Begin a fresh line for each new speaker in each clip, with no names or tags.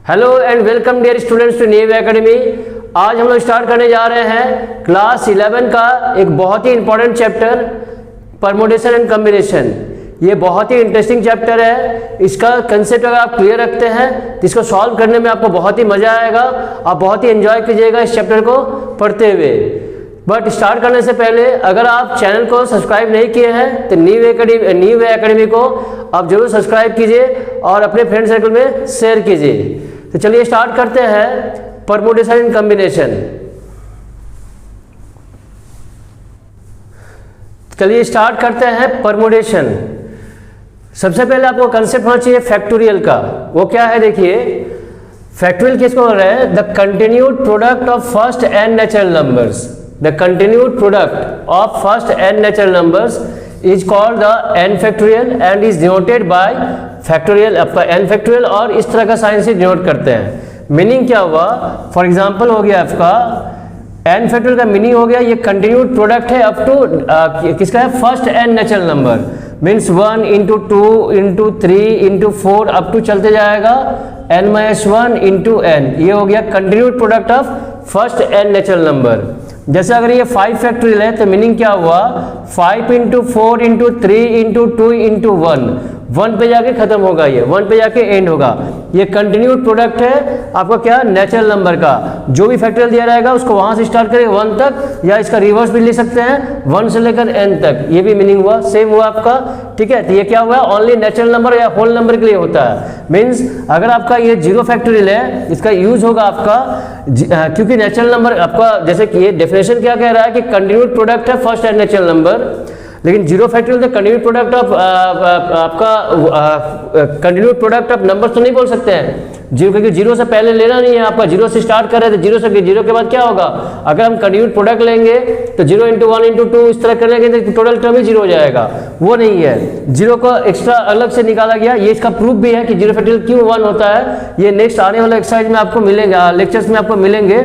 Hello and welcome dear students to new academy. आज हम लोग स्टार्ट करने जा रहे हैं क्लास 11 का एक बहुत ही important chapter permutation and combination. ये बहुत ही इंटरेस्टिंग चैप्टर है। इसका कंसेप्ट अगर आप क्लियर रखते हैं तो इसको सॉल्व करने में आपको बहुत ही मजा आएगा। आप बहुत ही एंजॉय कीजिएगा इस चैप्टर को पढ़ते हुए। बट स्टार्ट करने से पहले अगर आप चैनल को सब्सक्राइब नहीं किए हैं तो न्यू एकेडमी को आप जरूर सब्सक्राइब कीजिए और अपने फ्रेंड सर्कल में शेयर कीजिए। तो चलिए स्टार्ट करते हैं परमुटेशन एंड कॉम्बिनेशन। चलिए स्टार्ट करते हैं परमुटेशन। सबसे पहले आपको कंसेप्ट होना चाहिए फैक्टोरियल का। वो क्या है देखिए, फैक्टोरियल किसको बोल रहे हैं? The continued product of first n natural numbers. The continued product of first n natural numbers is called the n factorial and is denoted by factorial। आपका n factorial और इस तरह का साइन से डिनोट करते हैं। मीनिंग क्या हुआ? फॉर एग्जांपल हो गया आपका n factorial का मीनिंग हो गया ये कंटिन्यूड प्रोडक्ट है अप टू किसका है? First n natural number. Means 1 into 2 into 3 into 4 up to चलते जाएगा n-1 इंटू n। ये हो गया continued product of first n natural number. जैसे अगर ये 5 फैक्टोरियल है तो मीनिंग क्या हुआ? 5 इंटू 4 इंटू 3 इंटू 2 इंटू 1 पे जाके खत्म होगा, ये 1 पे जाके एंड होगा। ये कंटिन्यूड प्रोडक्ट है आपका क्या? नेचुरल नंबर का। जो भी फैक्टोरियल दिया रहेगा उसको वहां से स्टार्ट करें 1 तक, या इसका रिवर्स भी लिख सकते हैं 1 से लेकर n तक। ये भी मीनिंग हुआ, सेम हुआ आपका। ठीक है, तो ये क्या हुआ? ओनली नेचुरल नंबर या होल नंबर के लिए होता है। मीन्स अगर आपका ये 0 फैक्टोरियल है इसका यूज होगा आपका क्योंकि नेचुरल नंबर आपका, जैसे कि ये डेफिनेशन क्या कह रहा है कि कंटिन्यूड प्रोडक्ट है फर्स्ट एन नेचुरल नंबर, लेकिन 0 फैक्टोरियल तो कंटिन्यूड प्रोडक्ट ऑफ आपका कंटिन्यूड प्रोडक्ट ऑफ नंबर तो नहीं बोल सकते हैं। 0 क्योंकि 0 से पहले लेना नहीं है आपका, 0 से स्टार्ट कर रहे थे, 0 के बाद क्या होगा? अगर हम कंटिन्यूड प्रोडक्ट लेंगे तो 0 इंटू 1 इंटू 2 इस तरह करेंगे तो टोटल टर्म ही 0 हो जाएगा। वो नहीं है, 0 को एक्स्ट्रा अलग से निकाला गया। ये इसका प्रूफ भी है कि 0 फैक्टोरियल क्यों 1 होता है। ये नेक्स्ट आने वाले एक्सरसाइज में आपको मिलेगा, लेक्चर्स में आपको मिलेंगे।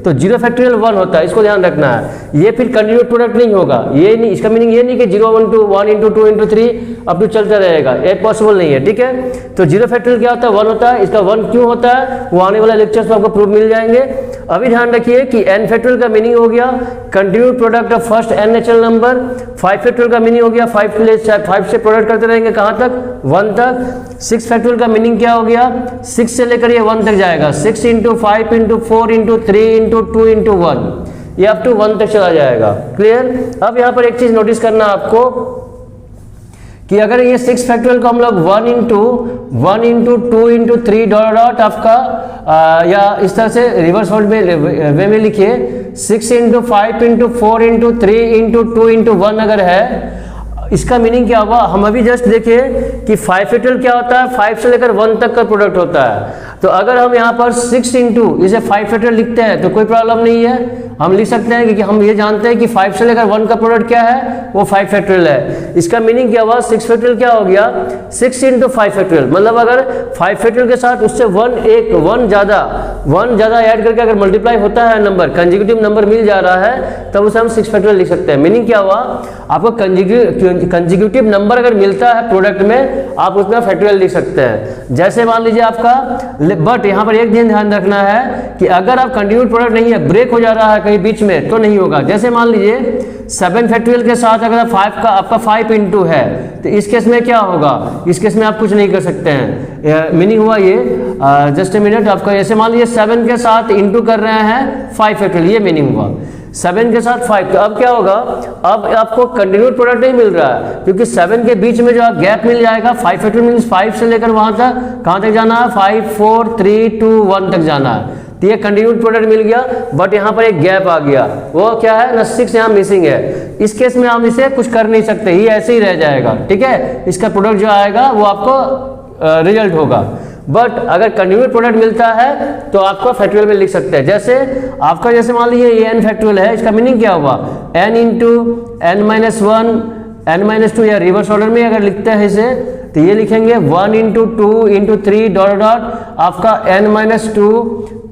तो 0 फैक्टोरियल 1 होता है, इसको ध्यान रखना है। ये फिर कंटिन्यूड प्रोडक्ट नहीं होगा। ये नहीं, इसका मीनिंग ये नहीं कि 0 इंटू 1 इंटू 2 इंटू 3 अब तो चलता रहेगा, ये पॉसिबल नहीं है। ठीक है, तो 0 फैक्टोरियल क्या होता है? 1 होता है। इसका 1 क्यों होता है वो आने वाले लेक्चर्स में आपको प्रूफ मिल जाएंगे। अभी ध्यान रखिए कि n फैक्टोरियल का मीनिंग हो गया continued product of first n natural number. 5 factorial का मीनिंग हो गया 5 से प्रोडक्ट करते रहेंगे कहां तक? 1 तक। 6 फैक्टोरियल का मीनिंग क्या हो गया? 6 से लेकर ये 1 तक जाएगा। 6 into 5 into 4 into 3 into 2 into 1, ये अप टू 1 तक चला जाएगा। क्लियर? अब यहाँ पर एक चीज नोटिस करना आपको कि अगर ये 6 फैक्टोरियल को हम लोग 1 इंटू 2 इंटू 3 डॉट आपका या इस तरह से रिवर्स वर्ड में वे में लिखिए 6 into 5 into 4 into 3 into 2 into 1 अगर है, इसका मीनिंग क्या हुआ? हम अभी जस्ट देखिए कि 5 फैक्टोरियल क्या होता है? 5 से लेकर 1 तक का प्रोडक्ट होता है। तो अगर हम यहाँ पर 6 इंटू इसे 5 फैक्टोरियल लिखते हैं तो कोई प्रॉब्लम नहीं है, हम लिख सकते हैं क्योंकि हम ये जानते हैं कि 5 से लेकर 1 का प्रोडक्ट क्या है? वो 5 फैक्टोरियल है। इसका मीनिंग क्या हुआ? 6 फैक्टोरियल क्या हो गया? 6 इंटू 5 फैक्टोरियल। मतलब अगर 5 फैक्टोरियल के साथ उससे 1 ज्यादा ऐड करके अगर मल्टीप्लाई होता है नंबर, कंसेक्यूटिव नंबर मिल जा रहा है, तब उसे हम 6 फैक्टोरियल लिख सकते हैं। मीनिंग क्या हुआ? आपको कंसेक्यूटिव नंबर अगर मिलता है प्रोडक्ट में, आप उसमें फैक्टोरियल लिख सकते हैं। जैसे मान लीजिए आपका, बट यहाँ पर एक दिन ध्यान रखना है कि अगर आप कंटिन्यूड प्रोडक्ट नहीं है, ब्रेक हो जा रहा है कहीं बीच में, तो नहीं होगा। जैसे मान लीजिए 7 फैक्टोरियल के साथ अगर 5 का आपका 5 इंटू है तो इस केस में क्या होगा? इस केस में आप कुछ नहीं कर सकते हैं। मीनिंग हुआ ये, जस्ट ए मिनट, आपका ऐसे मान लीजिए 7 के साथ इंटू कर रहे हैं 5 फैक्टोरियल, ये मीनिंग हुआ 7 के साथ 5। तो अब क्या होगा? अब आपको कंटिन्यूड प्रोडक्ट नहीं मिल रहा है क्योंकि 7 के बीच में जो गैप मिल जाएगा 5 फैक्टोरियल मीन्स 5 से लेकर वहां तक कहां तक जाना है? 5 4 3 2 1 तक जाना है। तो ये कंटिन्यूड प्रोडक्ट मिल गया, बट यहाँ पर एक गैप आ गया। वो क्या है ना? 6 यहाँ मिसिंग है। इस केस में हम इसे कुछ कर नहीं सकते, ये ऐसे ही रह जाएगा। ठीक है, इसका प्रोडक्ट जो आएगा वो आपको रिजल्ट होगा। बट अगर कंटिन्यूड प्रोडक्ट मिलता है तो आपको फैक्टोरियल में लिख सकते हैं। जैसे आपका, जैसे मान लीजिए ये n फैक्टोरियल है, इसका मीनिंग क्या हुआ? n इंटू n-1 n-2, या रिवर्स ऑर्डर में अगर लिखते हैं इसे तो ये लिखेंगे 1 इंटू 2 इंटू 3 डॉट आपका n-2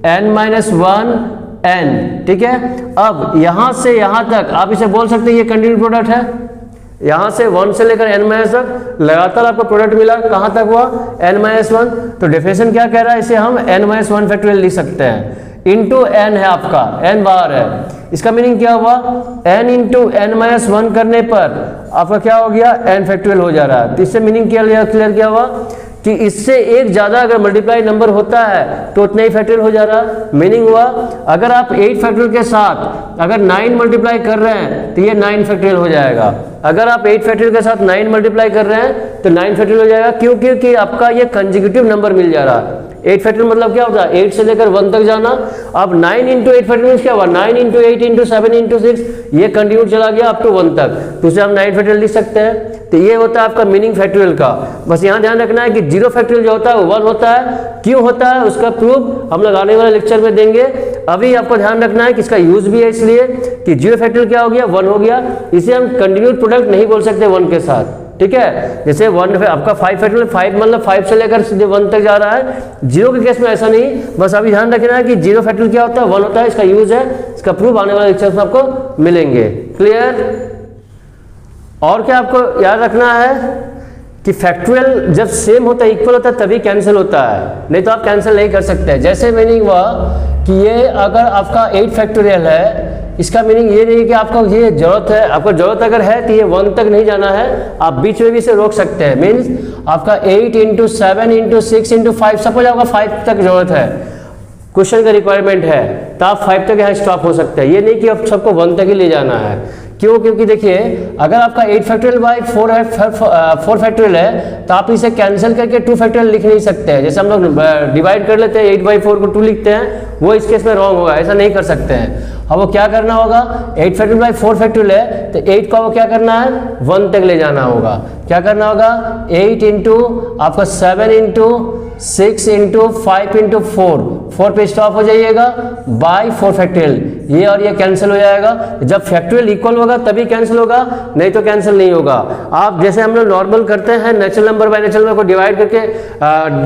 n-1 n। ठीक है, अब यहां से यहां तक आप इसे बोल सकते हैं ये कंटिन्यूड प्रोडक्ट है। यहाँ से 1 से लेकर n-1 तक लगातार आपको प्रोडक्ट मिला, कहाँ तक हुआ n-1। तो डेफिनेशन क्या कह रहा है, इसे हम n-1 फैक्टोरियल लिख सकते हैं, इंटू n है आपका, n बार है। इसका मीनिंग क्या हुआ, n इंटू n-1 करने पर आपका क्या हो गया, n फैक्टोरियल हो जा रहा है। तो इससे मीनिंग क्लियर क्या हुआ कि इससे एक ज्यादा अगर मल्टीप्लाई नंबर होता है तो उतना ही फैक्टोरियल हो जा रहा। मीनिंग हुआ अगर आप 8 फैक्टोरियल के साथ अगर 9 मल्टीप्लाई कर रहे हैं तो ये 9 फैक्टोरियल हो जाएगा। अगर आप 8 फैक्टोरियल के साथ 9 मल्टीप्लाई कर रहे हैं तो 9 फैक्टोरियल हो जाएगा। क्यों? क्योंकि आपका ये कंसेक्यूटिव नंबर मिल जा रहा है। 8 फैक्टोरियल मतलब क्या होता है, 8 से लेकर 1 तक जाना। अब 9 इंटू 8 फैक्टोरियल क्या हुआ, 9 इंटू 8 इंटू 7 इंटू 6, ये कंटिन्यू चला गया अप टू 1 तक, तो उसे हम 9 फैक्टोरियल लिख सकते हैं। तो ये होता है आपका मीनिंग फैक्टोरियल का। बस यहाँ ध्यान रखना है कि 0 फैक्टोरियल जो होता है वो 1 होता है। क्यों होता है उसका प्रूफ हम लोग आने वाले लेक्चर में देंगे। अभी आपको ध्यान रखना है कि इसका यूज भी है, इसलिए कि 0 फैक्टोरियल क्या हो गया, 1 हो गया। इसे हम कंटिन्यूड प्रोडक्ट नहीं बोल सकते 1 के साथ, ठीक है। जैसे 1 आपका 5 फैक्टोरियल, 5 मतलब 5 से लेकर सीधे 1 तक जा रहा है। 0 के केस में ऐसा नहीं। बस अभी ध्यान रखना है कि 0 फैक्टोरियल क्या होता है, 1 होता है। इसका यूज है, इसका प्रूफ आने वाले लेक्चर में आपको मिलेंगे। क्लियर? और क्या आपको याद रखना है कि फैक्टोरियल जब सेम होता है, इक्वल होता है, तभी कैंसिल होता है, नहीं तो आप कैंसिल नहीं कर सकते। जैसे मीनिंग हुआ कि ये अगर आपका 8 फैक्टोरियल है, इसका मीनिंग ये नहीं कि आपको ये जरूरत है, आपको जरूरत अगर है तो ये 1 तक नहीं जाना है, आप बीच में भी इसे रोक सकते हैं। मीन्स आपका 8 इंटू 7 इंटू 6 इंटू 5, सपोज आपका 5 तक जरूरत है, क्वेश्चन का रिक्वायरमेट है, तो आप 5 तक यहाँ स्टॉप हो सकते हैं। ये नहीं कि आप सबको 1 तक ही ले जाना है। क्यों? क्योंकि देखिए अगर आपका 8 फैक्टोरियल बाई 4 फैक्टोरियल है तो आप इसे कैंसिल करके 2 फैक्टोरियल लिख नहीं सकते हैं। जैसे हम लोग डिवाइड कर लेते हैं, 8/4 को 2 लिखते हैं, वो इस केस में रॉन्ग होगा, ऐसा नहीं कर सकते हैं। अब वो क्या करना होगा, 8 फैक्टोरियल बाई 4 फैक्टोरियल है तो 8 का वो क्या करना है, 1 तक ले जाना होगा। क्या करना होगा, 8 इंटू आपका 7 इंटू 6 इंटू 5 इंटू 4 पे स्टॉप हो जाइएगा बाई 4 फैक्टोरियल, ये और ये कैंसिल हो जाएगा। जब फैक्टोरियल इक्वल होगा तभी कैंसिल होगा, नहीं तो कैंसिल नहीं होगा। आप जैसे हम लोग नॉर्मल करते हैं, natural number by natural number को डिवाइड करके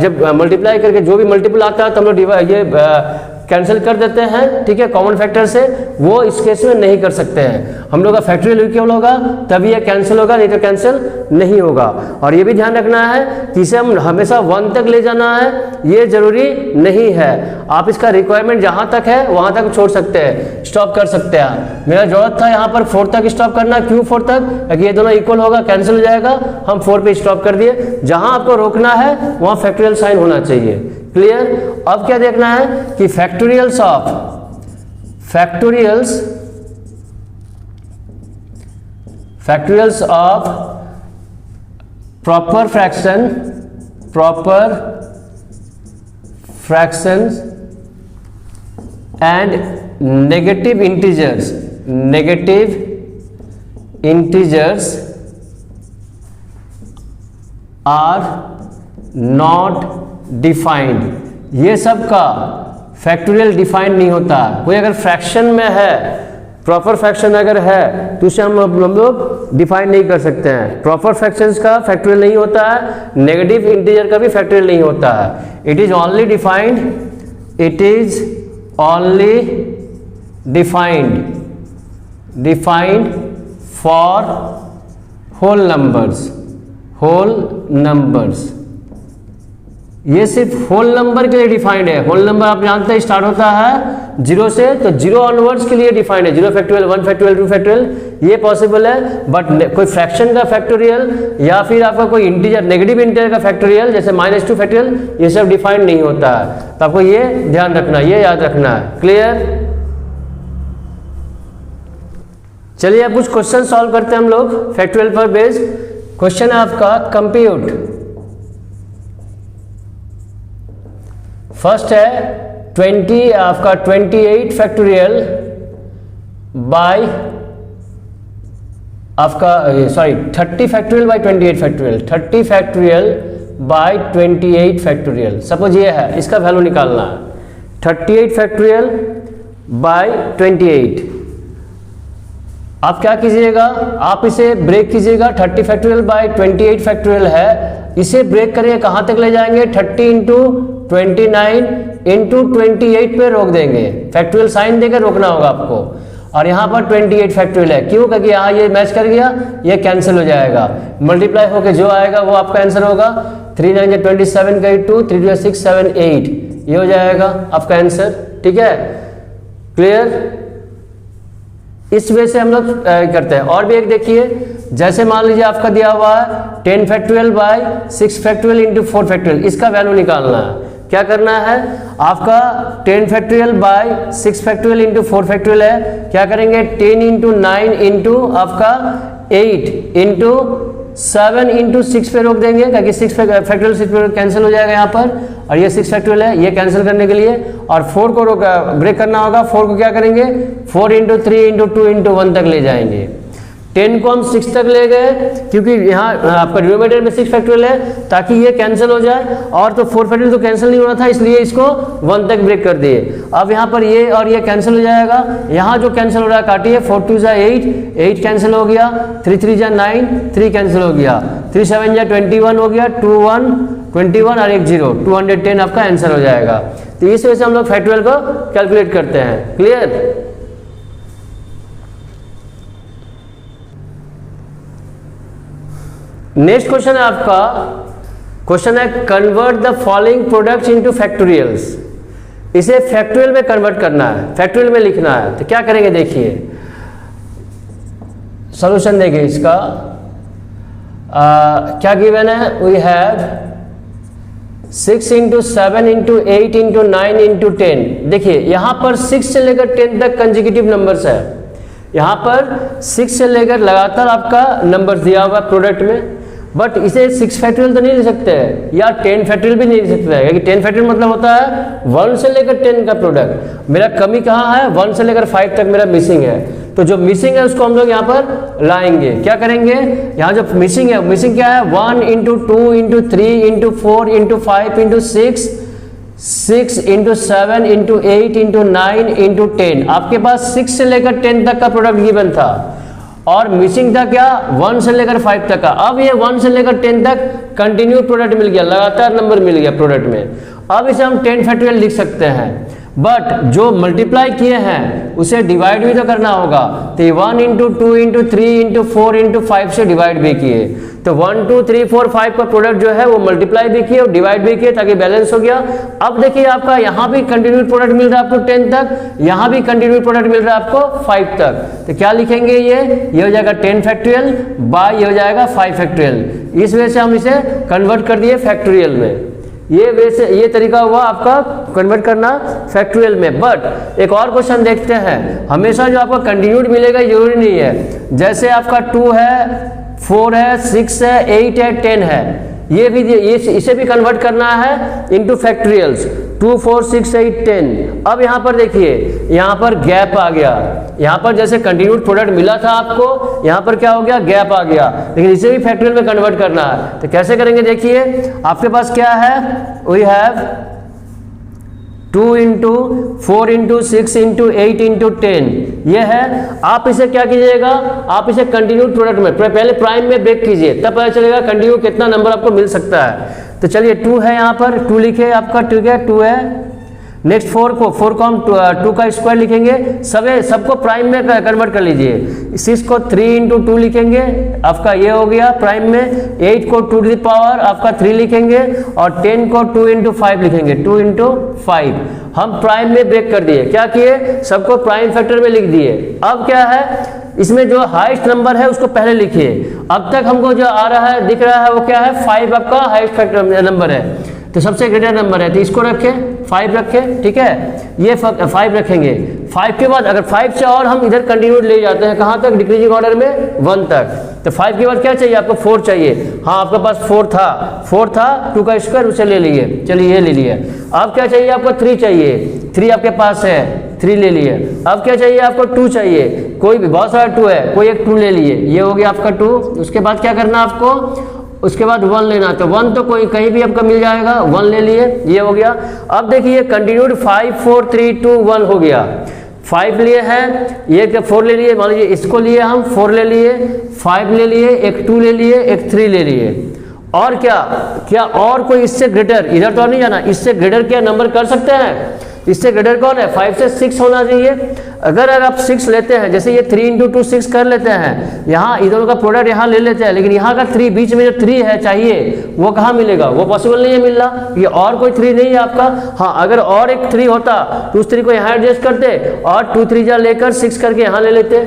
जब मल्टीप्लाई करके जो भी मल्टीपल आता है तो हम लोग ये कैंसिल कर देते हैं, ठीक है, कॉमन फैक्टर से। वो इस केस में नहीं कर सकते हैं। हम लोग का फैक्टोरियल इक्वल होगा तभी ये कैंसिल होगा, नहीं तो कैंसिल नहीं होगा। और ये भी ध्यान रखना है कि इसे हम हमेशा 1 तक ले जाना है, ये जरूरी नहीं है। आप इसका रिक्वायरमेंट जहां तक है वहां तक छोड़ सकते हैं, स्टॉप कर सकते हैं। मेरा जरूरत था यहाँ पर 4 तक स्टॉप करना। क्यों 4 तक? क्योंकि ये दोनों इक्वल होगा, कैंसिल हो जाएगा, हम 4 पे स्टॉप कर दिए। जहां आपको रोकना है वहां फैक्टोरियल साइन होना चाहिए। क्लियर? अब क्या देखना है कि factorials of proper fractions and negative integers are not defined. ये सब का फैक्टोरियल डिफाइंड नहीं होता। कोई अगर फ्रैक्शन में है, प्रॉपर फ्रैक्शन अगर है तो उसे हम लोग डिफाइन नहीं कर सकते हैं। प्रॉपर फ्रैक्शंस का फैक्टोरियल नहीं होता है, नेगेटिव इंटीजर का भी फैक्टोरियल नहीं होता है। It is only defined for whole numbers. ये सिर्फ होल नंबर के लिए डिफाइंड है। होल नंबर आप जानते हैं स्टार्ट होता है 0 से, तो 0 ऑनवर्ड्स के लिए डिफाइंड है। 0 फैक्टोरियल, 1 फैक्टोरियल, 2 फैक्टोरियल ये पॉसिबल है। बट कोई फ्रैक्शन का फैक्टोरियल या फिर आपका कोई इंटीजर, नेगेटिव इंटीजर का फैक्टोरियल जैसे -2 फैक्टोरियल, ये सब डिफाइंड नहीं होता है। तो आपको ये ध्यान रखना, ये याद रखना है। क्लियर? चलिए अब कुछ क्वेश्चन सॉल्व करते हैं हम लोग फैक्टोरियल पर बेस्ड। क्वेश्चन है आपका कंप्यूट। फर्स्ट है 28 फैक्टोरियल बाय आपका 30 factorial by 28 factorial, 30 factorial by 28 factorial. Suppose ये है, इसका वैल्यू निकालना है 38 फैक्टोरियल बाय 28। आप क्या कीजिएगा, आप इसे ब्रेक कीजिएगा। 30 फैक्टोरियल बाय 28 फैक्टोरियल है, इसे ब्रेक करिए, कहां तक ले जाएंगे, 30 इंटू 29 इंटू 28 पे रोक देंगे। फैक्टोरियल साइन देकर रोकना होगा आपको। और यहाँ पर 28 फैक्टोरियल है। क्यों? क्योंकि यहाँ ये मैच कर गया, ये कैंसिल हो जाएगा, मल्टीप्लाई होकर जो आएगा वो आपका आंसर होगा। 3 9 27 का 2, 3 2 6 7 8, ये हो जाएगा आपका आंसर। ठीक है, क्लियर? इस वे से हम लोग करते हैं। और भी एक देखिए, जैसे मान लीजिए आपका दिया हुआ है 10 factorial by 6 factorial into 4 factorial, इसका वैल्यू निकालना है। क्या करना है आपका? 10 factorial by 6 factorial into 4 factorial है, क्या करेंगे? 10 इंटू 9 इंटू आपका 8 इंटू 7 इंटू 6 पे रोक देंगे, ताकि 6 फैक्टोरियल 6 पे कैंसिल हो जाएगा यहाँ पर, और ये 6 फैक्टोरियल है, ये कैंसिल करने के लिए। और 4 को ब्रेक करना होगा। 4 को क्या करेंगे? 4 इंटू 3 इंटू 2 इंटू 1 तक ले जाएंगे। 10 को हम 6 तक ले गए, क्योंकि यहाँ आपका डिनोमिनेटर में 6 फैक्टोरियल है, ताकि ये कैंसिल हो जाए। और तो 4 फैक्टोरियल तो कैंसिल नहीं होना था, इसलिए इसको 1 तक ब्रेक कर दिए। अब यहाँ पर ये और ये कैंसिल हो जाएगा। यहाँ जो कैंसिल हो रहा है काटिए, 4 2 जा 8 कैंसिल हो गया, 3 3 जा 9 3 कैंसिल हो गया, 3 7 जा 21 हो गया, 2 1 21 और 1 0, 210 आपका आंसर हो जाएगा। तो इस वजह से हम लोग फैक्टोरियल को कैलकुलेट करते हैं। क्लियर? नेक्स्ट क्वेश्चन है आपका, क्वेश्चन है convert the following products into factorials. इसे फैक्टोरियल में कन्वर्ट करना है, फैक्टोरियल में लिखना है। तो क्या करेंगे देखिए, सॉल्यूशन देखिए इसका। क्या गिवन है? We have 6 into 7 into 8 into 9 into 10। देखिए यहाँ पर 6 से लेकर 10 तक कंसेक्यूटिव नंबर्स है। यहाँ पर 6 से लेकर लगातार आपका नंबर दिया हुआ प्रोडक्ट में, बट इसे 6 फैक्टोरियल तो नहीं ले सकते हैं, या 10 फैक्टोरियल भी नहीं ले सकते हैं, क्योंकि 10 फैक्टोरियल मतलब होता है 1 से लेकर 10 का प्रोडक्ट। मेरा कमी कहाँ है? 1 से लेकर 5 तक मेरा मिसिंग है। तो जो मिसिंग है उसको हम लोग यहाँ पर लाएंगे। क्या करेंगे? यहाँ जो मिसिंग है, मिसिंग क्या है? 1 into 2 into 3 into 4 into 5 into 6 6 into 7 into 8 into 9 into 10। आपके पास 6 से लेकर 10 तक का प्रोडक्ट गिवन था, और मिसिंग था क्या? 1 से लेकर 5 तक का। अब ये 1 से लेकर 10 तक कंटिन्यू प्रोडक्ट मिल गया, लगातार नंबर मिल गया प्रोडक्ट में। अब इसे हम 10 फैक्टोरियल लिख सकते हैं, बट जो मल्टीप्लाई किए हैं उसे डिवाइड भी तो करना होगा। तो 1 इंटू 2 इंटू 3 इंटू 4 इंटू 5 से डिवाइड भी किए। तो 1 2 3 4 5 का प्रोडक्ट जो है वो मल्टीप्लाई भी किए और डिवाइड भी किए, ताकि बैलेंस हो गया। अब देखिए आपका यहाँ भी कंटिन्यू प्रोडक्ट मिल रहा है आपको 10 तक, यहाँ भी कंटिन्यू प्रोडक्ट मिल रहा है आपको 5 तक। तो क्या लिखेंगे? ये हो जाएगा 10 फैक्टोरियल बाय ये हो जाएगा 5 फैक्टोरियल। इस वजह से हम इसे कन्वर्ट कर दिए फैक्टोरियल में। ये तरीका हुआ आपका कन्वर्ट करना फैक्टोरियल में। बट एक और क्वेश्चन देखते हैं, हमेशा जो आपका कंटिन्यूड मिलेगा जरूरी नहीं है। जैसे आपका 2 है, 4 है, 6 है, 8 है, 10 है, ये भी इसे भी कन्वर्ट करना है इनटू फैक्टोरियल्स। 2 4 6 8 10। अब यहाँ पर देखिए, यहाँ पर गैप आ गया। यहाँ पर जैसे कंटिन्यूड प्रोडक्ट मिला था आपको, यहाँ पर क्या हो गया? गैप आ गया। लेकिन इसे भी फैक्टोरियल में कन्वर्ट करना है, तो कैसे करेंगे देखिए। आपके पास क्या है? We have 2 into 4 into 6 into 8 into 10, ये है। आप इसे क्या कीजिएगा? आप इसे कंटिन्यूड प्रोडक्ट में पहले प्राइम में ब्रेक कीजिए, तब पता चलेगा कंटिन्यू कितना नंबर आपको मिल सकता है। तो चलिए 2 है, यहाँ पर 2 लिखे आपका, ठीक है 2 है। नेक्स्ट 4 को हम 2 का स्क्वायर लिखेंगे, सबको प्राइम में कन्वर्ट कर लीजिए। 6 को 3 इंटू 2 लिखेंगे, आपका ये हो गया प्राइम में। 8 को 2 टू द पावर आपका 3 लिखेंगे, और 10 को 2 इंटू 5 लिखेंगे, 2 इंटू 5। हम प्राइम में ब्रेक कर दिए, क्या किए? सबको प्राइम फैक्टर में लिख दिए। अब क्या है? इसमें जो हाईएस्ट नंबर है उसको पहले लिखिए। अब तक हमको जो आ रहा है दिख रहा है वो क्या है? 5 आपका हाईएस्ट फैक्टर नंबर है, तो सबसे ग्रेटर नंबर है, तो इसको रखें, 5 रखें, ठीक है। ये 5 रखेंगे। 5 के बाद अगर 5 से और हम इधर कंटिन्यूड ले जाते हैं, कहाँ तक? डिक्रीजिंग ऑर्डर में 1 तक। तो 5 के बाद क्या चाहिए आपको? 4 चाहिए। हाँ, आपके पास 4 था, 2 का स्क्वायर उसे ले लिए, चलिए ये ले लिए। अब क्या चाहिए आपको? 3 चाहिए, 3 आपके पास है, 3 ले लिए। अब क्या चाहिए आपको? 2 चाहिए, कोई भी बहुत सारा 2 है, कोई एक 2 ले लिए, ये हो गया आपका 2। उसके बाद क्या करना आपको? उसके बाद 1 लेना, तो 1 तो कोई कहीं भी आपका मिल जाएगा, 1 ले लिए, ये हो गया। अब देखिए कंटिन्यूड 5 4 3 2 1 हो गया। 5 लिए हैं, ये क्या 4 ले लिए, मान लीजिए इसको लिए हम, 4 ले लिए, 5 ले लिए, एक 2 ले लिए, एक 3 ले लिए। और क्या और कोई इससे ग्रेटर, इधर तो नहीं जाना, इससे ग्रेटर क्या नंबर कर सकते हैं? इससे ग्रेटर कौन है? 5 से 6 होना चाहिए। अगर आप 6 लेते हैं, जैसे ये 3 × 2 6 कर लेते हैं, यहाँ इधर का प्रोडक्ट यहाँ ले लेते हैं, लेकिन यहाँ का 3 बीच में जो 3 है चाहिए वो कहाँ मिलेगा? वो पॉसिबल नहीं है मिलना, ये और कोई 3 नहीं है आपका। हाँ, अगर और एक 3 होता तो उस 3 को यहाँ एडजस्ट करते और 2 3 जा लेकर 6 करके यहाँ ले लेते।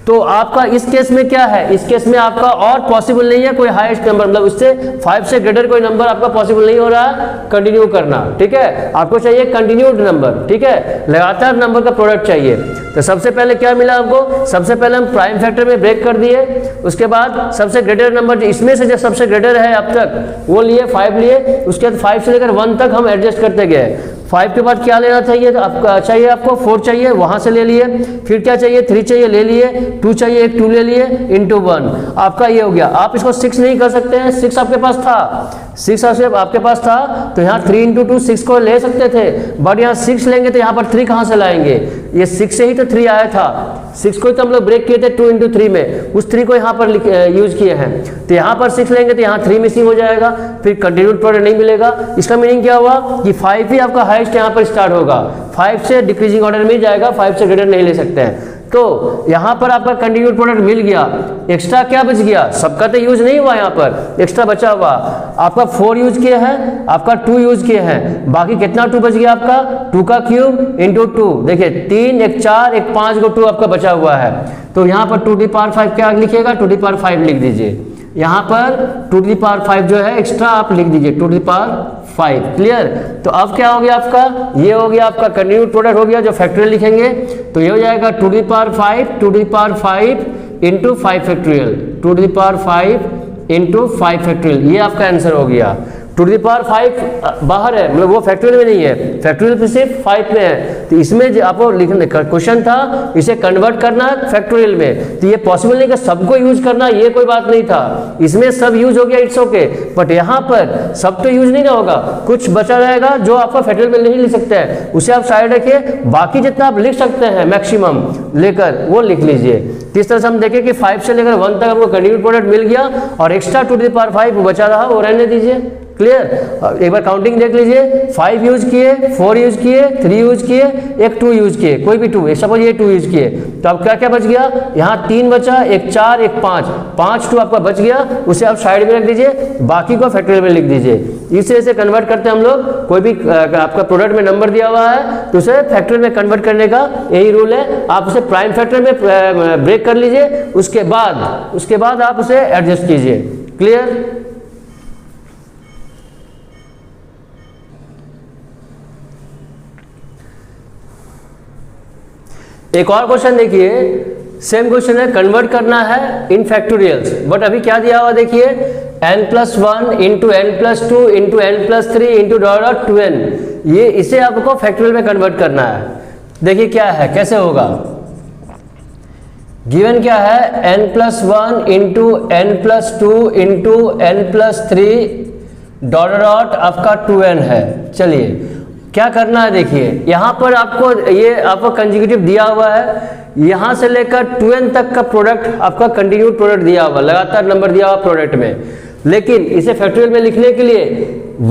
तो आपका इस केस में क्या है? इस केस में आपका और पॉसिबल नहीं है कोई हाईएस्ट नंबर, मतलब उससे 5 से ग्रेटर कोई नंबर आपका पॉसिबल नहीं हो रहा है कंटिन्यू करना। ठीक है, आपको चाहिए कंटिन्यूड नंबर। ठीक है, लगातार नंबर का प्रोडक्ट चाहिए। तो सबसे पहले क्या मिला हमको? सबसे पहले हम प्राइम फैक्टर में ब्रेक कर दिए, उसके बाद सबसे ग्रेटर नंबर इसमें से जो सबसे ग्रेटर है अब तक वो लिए 5 लिए, उसके बाद 5 से लेकर 1 तक हम एडजस्ट करते गए। 5 के बाद क्या लेना चाहिए? तो आपका चाहिए, आपको 4 चाहिए, वहां से ले लिए। फिर क्या चाहिए? 3 चाहिए, ले लिए। 2 चाहिए, एक 2 ले लिए, इंटू 1 आपका ये हो गया। आप इसको 6 नहीं कर सकते हैं, 6 आपके पास था, 6 आपके पास था तो यहाँ 3 × 2 6 को ले सकते थे, बट यहाँ 6 लेंगे तो यहाँ पर 3 कहाँ से लाएंगे? ये 6 से ही तो 3 आया था, 6 को तो हम लोग ब्रेक किए थे 2 × 3 में, उस 3 को यहाँ पर यूज किए हैं। तो यहाँ पर 6 लेंगे तो यहाँ 3 मिसिंग हो जाएगा, फिर कंटिन्यूड प्रोडक्ट नहीं मिलेगा। इसका मीनिंग क्या हुआ कि 5 ही आपका हाईएस्ट यहाँ पर स्टार्ट होगा, 5 से डिक्रीजिंग ऑर्डर में जाएगा, 5 से ग्रेटर नहीं ले सकते हैं। तो यहाँ पर आपका कंटिन्यूड प्रोडक्ट मिल गया। एक्स्ट्रा क्या बच गया? सबका तो यूज नहीं हुआ, यहाँ पर एक्स्ट्रा बचा हुआ आपका 4 यूज किए हैं, आपका 2 यूज किए हैं, बाकी कितना 2 बच गया आपका? 2 का क्यूब इंटू 2, देखिए 3 1 4 1 5 को 2 आपका बचा हुआ है। तो यहाँ पर 2⁵ क्या लिखिएगा? 2⁵ लिख दीजिए। यहाँ पर 2⁵ जो है एक्स्ट्रा आप लिख दीजिए 2⁵। क्लियर? तो अब क्या हो गया आपका? ये हो गया आपका कंटिन्यूड प्रोडक्ट हो गया, जो फैक्टोरियल लिखेंगे तो ये हो जाएगा 2⁵ इंटू 5 फैक्टोरियल, 2⁵ इंटू 5 फैक्टोरियल, ये आपका आंसर हो गया। 2⁵ बाहर है, मतलब वो फैक्टोरियल में नहीं है, फैक्टोरियल पे सिर्फ 5 में है। तो इसमें जो आपको लिखने का क्वेश्चन था, इसे कन्वर्ट करना फैक्टोरियल में, तो ये पॉसिबल नहीं कि सबको यूज करना, ये कोई बात नहीं था। इसमें सब यूज हो गया, इट्स ओके, बट यहाँ पर सब तो यूज नहीं ना होगा, कुछ बचा रहेगा जो आपका फैक्टोरियल में नहीं लिख सकते हैं, उसे आप साइड रखिए, बाकी जितना आप लिख सकते हैं मैक्सिमम लेकर वो लिख लीजिए। इस तरह से हम देखें कि 5 से लेकर 1 तक आपको कंटिन्यूड प्रोडक्ट मिल गया और एक्स्ट्रा 2⁵ बचा रहा वो रहने दीजिए। क्लियर? एक बार काउंटिंग देख लीजिए, 5 यूज किए, 4 यूज किए, 3 यूज किए, एक 2 यूज किए, कोई भी 2, सपोज ये 2 यूज किए, तो अब क्या क्या बच गया? यहाँ 3 बचा, एक 4 एक 5, 5 2 आपका बच गया, उसे आप साइड में रख दीजिए, बाकी को फैक्टोरियल में लिख दीजिए। इस तरह से कन्वर्ट करते हैं हम लोग। कोई भी आपका प्रोडक्ट में नंबर दिया हुआ है तो उसे फैक्टोरियल में कन्वर्ट करने का यही रूल है। आप उसे प्राइम फैक्टर में ब्रेक कर लीजिए, उसके बाद आप उसे एडजस्ट कीजिए। क्लियर? एक और क्वेश्चन देखिए, सेम क्वेश्चन है, कन्वर्ट करना है इन फैक्टोरियल्स, बट अभी क्या दिया हुआ देखिए, n+1 into n+2 into n+3 into $2n, ये इसे आपको फैक्टोरियल में कन्वर्ट करना है। देखिए क्या है, कैसे होगा? गिवन क्या है? n+1 into n+2 into n+3 dot आपका 2n है। चलिए क्या करना है, देखिए यहाँ पर आपको कंजुगेटिव दिया हुआ है, यहाँ से लेकर 2n तक का प्रोडक्ट आपका कंटिन्यूड प्रोडक्ट दिया हुआ, लगातार नंबर दिया हुआ प्रोडक्ट में, लेकिन इसे फैक्टोरियल में लिखने के लिए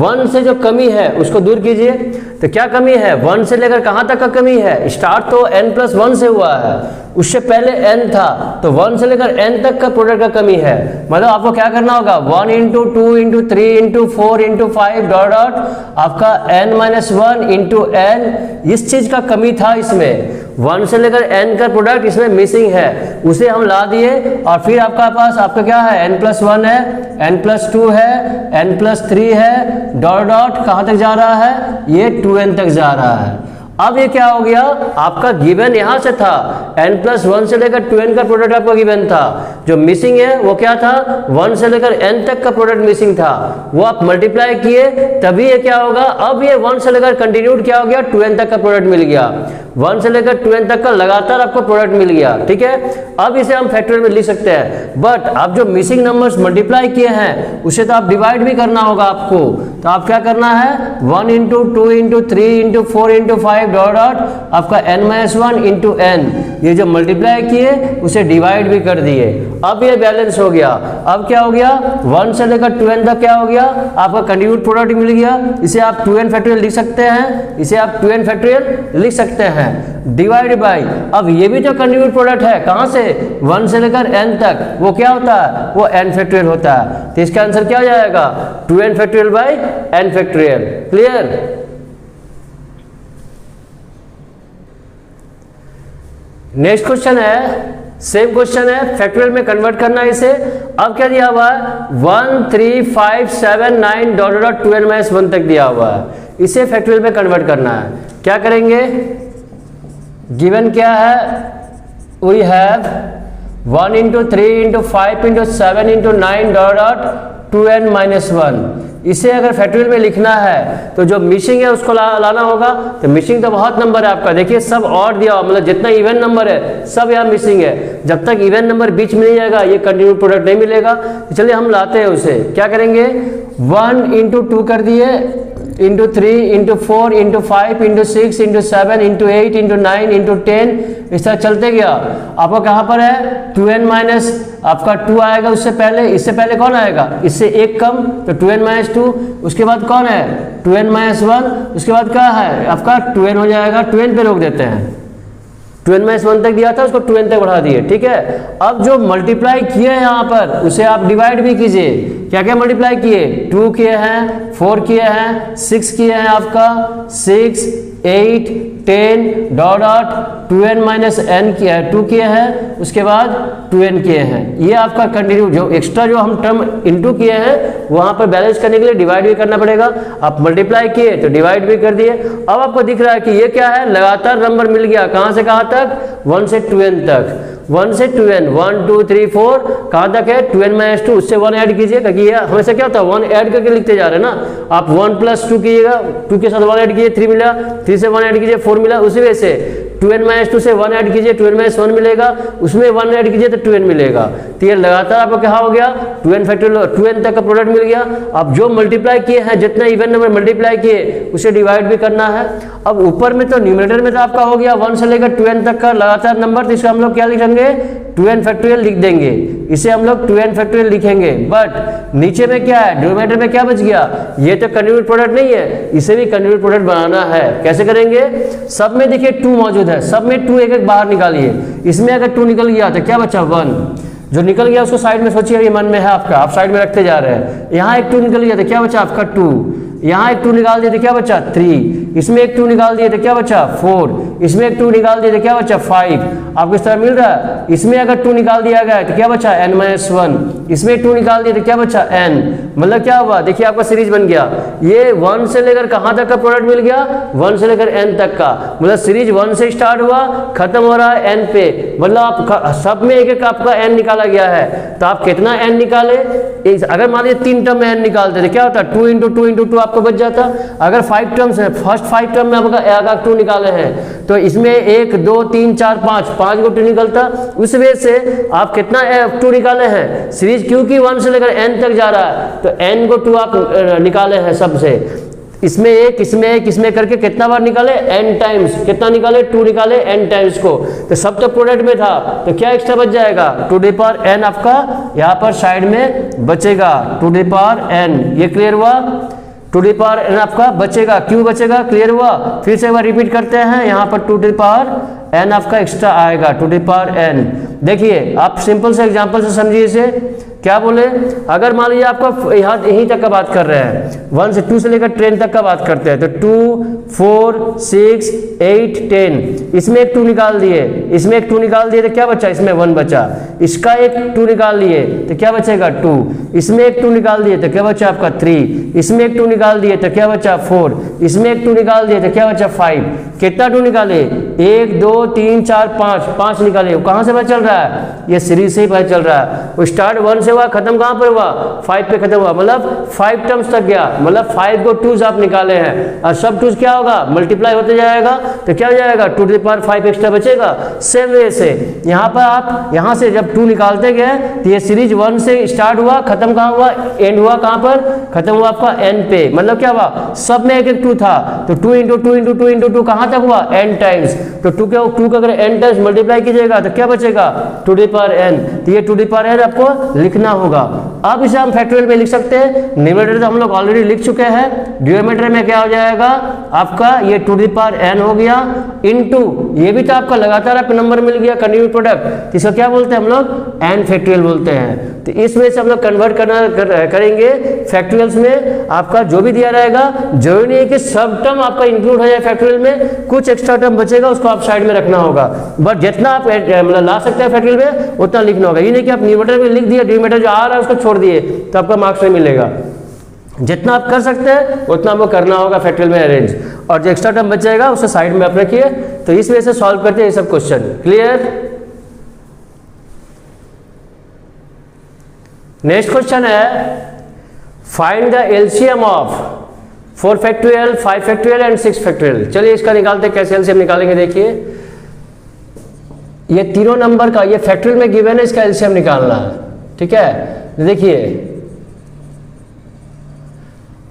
1 से जो कमी है उसको दूर कीजिए। तो क्या कमी है? 1 से लेकर कहाँ तक का कमी है? स्टार्ट तो n+1 से हुआ है, उससे पहले n था, तो 1 से लेकर n तक का प्रोडक्ट का कमी है। मतलब आपको क्या करना होगा? 1 into 2 into 3 into 4 into 5 dot आपका n-1 इंटू n, इस चीज का कमी था इसमें, 1 से लेकर n का प्रोडक्ट इसमें मिसिंग है, उसे हम ला दिए। और फिर आपका क्या है? n+1 है, n+2 है, n+3 है, डॉट कहाँ तक जा रहा है? ये 2n तक जा रहा है। अब ये क्या हो गया? आपका गिवन यहां से था, n+1 से लेकर 2n का प्रोडक्ट आपका गिवन था, जो मिसिंग है वो क्या था? 1 से लेकर n तक का प्रोडक्ट मिसिंग था, वो आप मल्टीप्लाई किए, तभी ये क्या होगा? अब ये 1 से लेकर कंटिन्यूड क्या हो गया? 2n तक का प्रोडक्ट मिल गया, 1 से लेकर 2n तक का लगातार आपको प्रोडक्ट मिल गया। ठीक है, अब इसे हम फैक्टोरियल में लिख सकते हैं, बट आप जो मिसिंग नंबर्स मल्टीप्लाई किए हैं उसे तो आप डिवाइड भी करना होगा आपको। तो आप क्या करना है? 1 into 2 into 3 into 4 into 5 dot dot आपका n-1 इंटू n, ये जो मल्टीप्लाई किए उसे डिवाइड भी कर दिए। अब ये बैलेंस हो गया। अब क्या हो गया, 1 से लेकर 2n तक क्या हो गया, आपका कंटिन्यूट प्रोडक्ट मिल गया। इसे आप 2n फैक्टोरियल लिख सकते हैं, इसे आप 2n फैक्टोरियल लिख सकते हैं, डिवाइड बाई। अब ये भी तो कंटिन्यूट प्रोडक्ट है, कहाँ से, 1 से लेकर n तक, वो क्या होता है, वो n फैक्टोरियल होता है। तो इसका आंसर क्या हो जाएगा, 2n factorial by n factorial. Clear. Next question है, सेम क्वेश्चन है, फैक्टोरियल में कन्वर्ट करना है इसे। अब क्या दिया हुआ है, 1 3 5 7 9 डॉट डॉट 2n-1 तक दिया हुआ है, इसे फैक्टोरियल में कन्वर्ट करना है। क्या करेंगे, गिवन क्या है, we have 1 into 3 into 5 into 7 into 9 dot dot 2n-1। इसे अगर फैक्टोरियल में लिखना है तो जो मिसिंग है उसको लाना होगा। तो मिसिंग तो बहुत नंबर है आपका, देखिए सब ऑड दिया हुआ, मतलब जितना इवन नंबर है सब यहाँ मिसिंग है। जब तक इवन नंबर बीच में नहीं जाएगा ये कंटिन्यूट प्रोडक्ट नहीं मिलेगा। तो चलिए हम लाते हैं उसे। क्या करेंगे, 1 इंटू 2 कर दिए, into 3 into 4 into 5 into 6 into 7 into 8 into 9 into 10, इस तरह चलते गया। आपका कहाँ पर है, 2n माइनस आपका 2 आएगा उससे पहले, इससे पहले कौन आएगा, इससे एक कम, तो 2n-2, उसके बाद कौन है 2n-1, उसके बाद क्या है आपका 2n हो जाएगा, 2n पे रोक देते हैं। 2n-1 तक दिया था, उसको 2n तक बढ़ा दिए, ठीक है। अब जो मल्टीप्लाई किए हैं यहाँ पर उसे आप डिवाइड भी कीजिए। क्या क्या मल्टीप्लाई किए, 2 किए हैं, 4 किए हैं, 6 किए हैं, आपका 6 8 10 डॉट डॉट 2n-n किया है, 2 किए हैं, उसके बाद 2n किए हैं। ये आपका कंटिन्यू जो एक्स्ट्रा जो हम टर्म इनटू किए हैं वहां पर बैलेंस करने के लिए डिवाइड भी करना पड़ेगा। आप मल्टीप्लाई किए तो डिवाइड भी कर दिए। अब आपको दिख रहा है कि ये क्या है, लगातार नंबर मिल गया, कहां से कहां तक, 1 से 2n तक, 1 से 2n, 1 2 3 4 कहाँ तक है, 2n-2, उससे 1 ऐड कीजिए, क्योंकि ये हमेशा क्या होता है 1 ऐड करके लिखते जा रहे हैं ना। आप 1 + 2 कीजिएगा, 2 के साथ 1 ऐड कीजिए, 3 मिला, 3 से 1 ऐड कीजिए, 4 मिला। उसी वजह से 2n-2 से 1 ऐड कीजिए, 2n-1 मिलेगा, उसमें 1 ऐड कीजिए तो 2n मिलेगा। तो ये लगातार आपको क्या हो गया, 2n फैक्टोरियल 2n तक का प्रोडक्ट मिल गया। अब जो मल्टीप्लाई किए हैं, जितना इवन नंबर मल्टीप्लाई किए उसे डिवाइड भी करना है। अब ऊपर में तो न्यूमरेटर में तो आपका हो गया 1 से लेकर 2n तक का लगातार नंबर, तो इसका हम लोग क्या लिखेंगे, 2n फैक्टोरियल लिख देंगे, इसे हम लोग 2n फैक्टोरियल लिखेंगे। बट नीचे में क्या है, डिनोमिनेटर में क्या बच गया, ये तो कंटिन्यूट प्रोडक्ट नहीं है, इसे भी कंटिन्यूट प्रोडक्ट बनाना है। कैसे करेंगे, सब में देखिए 2 मौजूद है, सब में 2 एक एक बाहर निकालिए। इसमें अगर 2 निकल गया तो क्या बचा, 1। जो निकल गया उसको साइड में सोचिए, ये मन में है आपका, आप साइड में रखते जा रहे हैं। यहाँ एक 2 निकल गया तो क्या बचा आपका 2, यहाँ एक 2 निकाल दिए तो क्या बचा 3, इसमें एक 2 निकाल दिए तो क्या बचा 4, इसमें एक 2 निकाल दिए तो क्या बचा 5। आपको इस तरह मिल रहा है। इसमें अगर 2 निकाल दिया गया तो क्या बचा n-1, इसमें 2 निकाल दिए तो क्या बचा n। मतलब क्या हुआ, देखिए आपका सीरीज बन गया। ये 1 से लेकर कहाँ तक का प्रोडक्ट मिल गया, 1 से लेकर n तक का, मतलब सीरीज 1 से स्टार्ट हुआ, खत्म हो रहा है n पे। मतलब आप सब में एक एक आपका n निकाला गया है। तो आप कितना n निकाले, अगर मान लीजिए 3 टर्म में n निकालते तो क्या होता, 2 इंटू 2 इंटू 2 आपको बच जाता। अगर 5 टर्म्स है, फर्स्ट 5 टर्म में आपका 2 निकाले हैं तो इसमें 1 2 3 4 5 को 2 निकलता। उस वजह से आप कितना 2 निकाले हैं, सीरीज क्योंकि 1 से लेकर n तक जा रहा है तो n को 2 आप निकाले हैं सबसे। इसमें एक, इसमें एक, इसमें करके कितना बार निकाले, n टाइम्स। कितना निकाले, 2 निकाले n टाइम्स को। तो सब तो प्रोडक्ट में था तो क्या एक्स्ट्रा बच जाएगा, 2n आपका यहाँ पर साइड में बचेगा, 2n। ये क्लियर हुआ, 2n आपका बचेगा। क्यों बचेगा, क्लियर हुआ। फिर से एक बार रिपीट करते हैं, यहाँ पर 2n आपका एक्स्ट्रा आएगा, 2n। देखिए आप सिंपल से एग्जांपल से समझिए इसे। क्या बोले, अगर मान लीजिए आपका यहीं तक का बात कर रहे हैं, 1 से 2 से लेकर 10 तक का बात करते हैं, तो 2 4 6 8 10, इसमें एक 2 निकाल दिए, इसमें एक 2 निकाल दिए तो क्या बचा, इसमें 1 बचा। इसका एक 2 निकाल लिए तो क्या बचेगा 2, इसमें एक 2 निकाल दिए तो क्या बचा आपका 3, इसमें एक 2 निकाल दिए तो क्या बचा 4, इसमें एक 2 निकाल दिए तो क्या बचा 5। कितना 2 निकाले, 1 2 3 4 5 निकाले। कहाँ से पता चल रहा है, ये सीरीज से ही पता चल रहा है। वो स्टार्ट 1 से से हुआ, खत्म कहाँ पर हुआ, 5 पे खत्म हुआ, मतलब 5 टर्म्स तक गया, मतलब 5 को 2s आप निकाले हैं और सब 2s क्या होगा, मल्टीप्लाई होते जाएगा, तो क्या हो जाएगा 2 टू द पावर 5 एक्स्ट्रा बचेगा। सेम वे से यहाँ पर आप यहाँ से जब 2 निकालते गए तो ये सीरीज 1 से स्टार्ट हुआ, खत्म कहाँ हुआ, एंड हुआ कहाँ पर, खत्म हुआ आपका n पे, मतलब क्या हुआ, सब में एक एक 2 था, तो 2 इंटू 2 इंटू 2 इंटू 2 कहाँ तक हुआ, n टाइम्स, तो 2 का अगर n टाइम्स मल्टीप्लाई कीजिएगा तो क्या बचेगा 2 टू द पावर n, तो ये 2 टू द पावर n आपको लिखना होगा। अब इसे हम फैक्टोरियल में लिख सकते हैं, न्यूमरेटर तो हम लोग ऑलरेडी लिख चुके हैं, डिनोमिनेटर में क्या हो जाएगा आपका ये 2 टू द पावर n हो गया, इनटू ये भी तो आपका लगातार आपको नंबर मिल गया कंटिन्यूस प्रोडक्ट, इसको क्या बोलते हैं हम लोग, n फैक्टोरियल बोलते हैं। तो इस वजह से हम लोग कन्वर्ट करेंगे फैक्टोरियल्स में, आपका जो भी दिया रहेगा जरूरी नहीं है कि सब टर्म आपका इंक्लूड हो जाए फैक्टोरियल में, कुछ एक्स्ट्रा टर्म बचेगा उसको आप साइड में रखना होगा, बट जितना आप मतलब ला सकते हैं फैक्टोरियल में उतना लिखना होगा। ये नहीं कि आप न्यूमरेटर में लिख दिए, डिनोमिनेटर जो आ रहा है उसको छोड़ दिए तो आपका मार्क्स नहीं मिलेगा। जितना आप कर सकते हैं उतना आपको करना होगा फैक्टोरियल में अरेंज, और जो एक्स्ट्रा टर्म बचेगा उसे साइड में आप रखिए। तो इस वजह से सॉल्व करते हैं ये सब क्वेश्चन। क्लियर? नेक्स्ट क्वेश्चन है find the LCM of 4 factorial, 5 factorial and 6 factorial. चलिए इसका निकालते हैं, कैसे एलसीएम निकालेंगे। देखिए ये तीनों नंबर का, ये फैक्टोरियल में गिवन है, इसका एलसीएम निकालना है, ठीक है। देखिए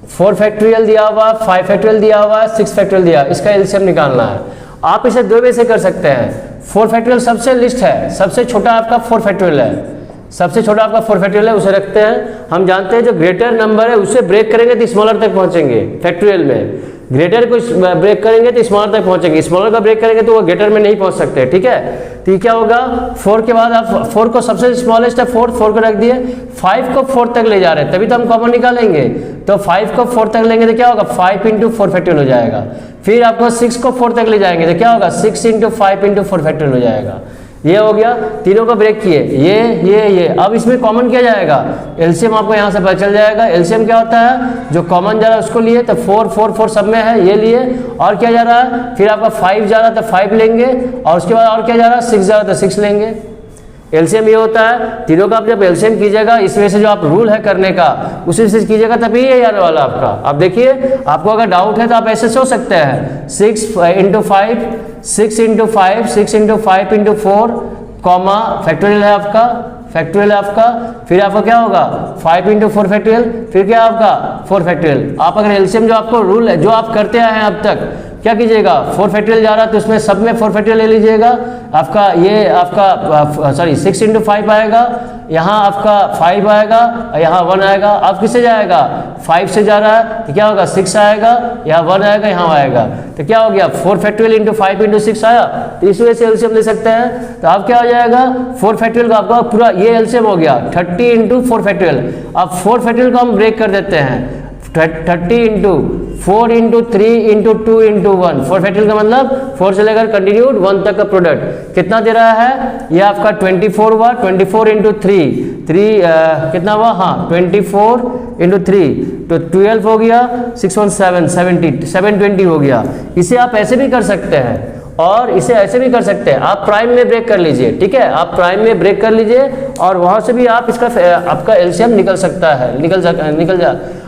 4 फैक्टोरियल दिया हुआ, 5 फैक्टोरियल दिया हुआ, 6 फैक्टोरियल दिया, इसका एलसीएम निकालना है। आप इसे दो वे से कर सकते हैं। 4 फैक्टोरियल सबसे लिस्ट है, सबसे छोटा आपका 4 फैक्टोरियल है, सबसे छोटा आपका 4 फैक्टोरियल है, उसे रखते हैं। हम जानते हैं जो ग्रेटर नंबर है उससे ब्रेक करेंगे तो स्मॉलर तक पहुंचेंगे फैक्टोरियल में, ग्रेटर को ब्रेक करेंगे तो स्मॉलर तक पहुंचेंगे, स्मॉलर का ब्रेक करेंगे तो वो ग्रेटर में नहीं पहुंच सकते, ठीक है। तो ये क्या होगा, 4 के बाद आप 4 को सबसे स्मॉलेस्ट है 4 को रख दिए, 5 को 4 तक ले जा रहे हैं तभी तो हम कॉमन निकालेंगे, तो 5 को 4 तक लेंगे तो क्या होगा 5 इंटू 4 फैक्टोरियल हो जाएगा। फिर आपको 6 को 4 तक ले जाएंगे तो क्या होगा 6 इंटू 5 इंटू 4 फैक्टोरियल हो जाएगा। ये हो गया, तीनों को ब्रेक किए, ये अब इसमें कॉमन किया जाएगा, एलसीएम आपको यहाँ से पता चल जाएगा। एलसीएम क्या होता है, जो कॉमन जा रहा है उसको लिए तो 4 सब में है, ये लिए, और क्या जा रहा है, फिर आपका 5 जा रहा है तो 5 लेंगे, और उसके बाद और क्या जा रहा है 6 जा रहा है तो 6 लेंगे। एलसीएम ये होता है, तीनों का आप जब एलसीएम कीजिएगा, इस वजह से जो आप रूल है करने का उसी से कीजिएगा तभी ये आने वाला आपका। आप देखिए, आपको अगर डाउट है तो आप ऐसे सोच सकते हैं 6 into 5, 6 into 5, 6 into 5 into 4, comma factorial है आपका, फैक्टोरियल है आपका, फिर आपका क्या होगा 5 इंटू 4 फैक्टोरियल, फिर क्या आपका 4 फैक्टोरियल। आप अगर एलसीएम जो आपको रूल है जो आप करते आए हैं अब तक, क्या कीजिएगा 4 फैक्टोरियल जा रहा है तो उसमें सब में 4 फैक्टोरियल ले लीजिएगा। आपका ये आपका सॉरी 6 इंटू 5 आएगा, यहाँ आपका 5 आएगा, यहाँ 1 आएगा। अब किससे जाएगा 5 से जा रहा है तो क्या होगा 6 आएगा, यहाँ 1 आएगा, यहाँ आएगा, तो क्या हो गया 4 फैक्टोरियल इंटू 5 इंटू 6 आया। तो इस वजह से एलसीएम ले सकते हैं। तो अब क्या हो जाएगा 4 फैक्टोरियल का आपका पूरा ये एलसीएम हो गया 30 इंटू 4 फैक्टोरियल। अब 4 फैक्टोरियल को हम ब्रेक कर देते हैं, 30 into 4 into 3 into 2 into 1। 4 factorial का मतलब 4 से लेकर कंटिन्यूड 1 तक का प्रोडक्ट कितना दे रहा है, ये आपका 24 हुआ, 24 इंटू 3 कितना हुआ, हाँ 24 इंटू 3 तो 12 हो गया, 6 1 7 70 720 हो गया। इसे आप ऐसे भी कर सकते हैं और इसे ऐसे भी कर सकते हैं, आप प्राइम में ब्रेक कर लीजिए, ठीक है, आप प्राइम में ब्रेक कर लीजिए और वहां से भी आप इसका आपका एलसीएम निकल सकता है,